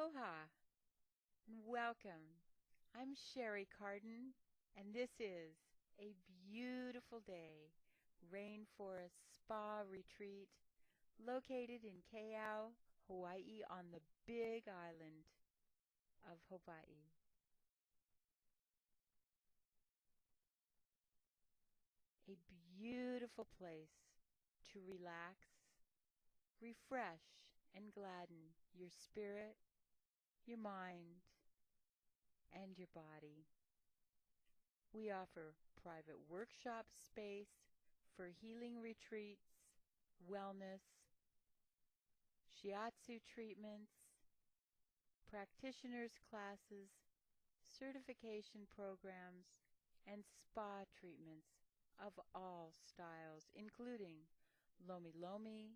Aloha and welcome. I'm Sherry Carden, and this is a beautiful day Rainforest Spa Retreat located in Kau, Hawaii on the Big Island of Hawaii. A beautiful place to relax, refresh, and gladden your spirit, your mind, and your body. We offer private workshop space for healing retreats, wellness, shiatsu treatments, practitioners classes, certification programs, and spa treatments of all styles, including lomi lomi,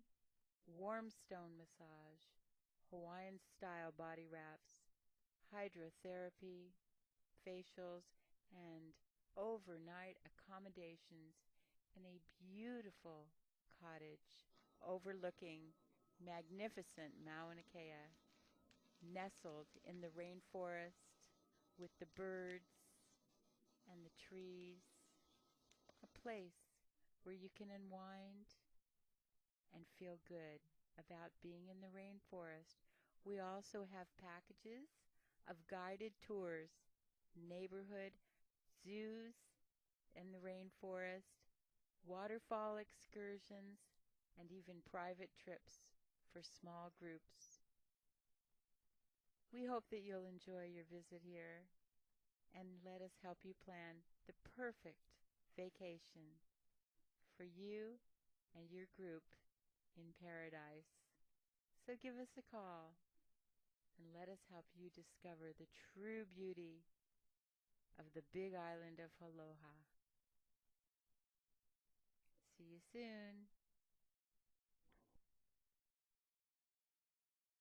warm stone massage, Hawaiian style body wraps, hydrotherapy, facials, and overnight accommodations in a beautiful cottage overlooking magnificent Mauna Kea, nestled in the rainforest with the birds and the trees, a place where you can unwind and feel good about being in the rainforest. We also have packages of guided tours, neighborhood zoos in the rainforest, waterfall excursions, and even private trips for small groups. We hope that you'll enjoy your visit here and let us help you plan the perfect vacation for you and your group in paradise. So give us a call and let us help you discover the true beauty of the Big Island of Aloha. See you soon.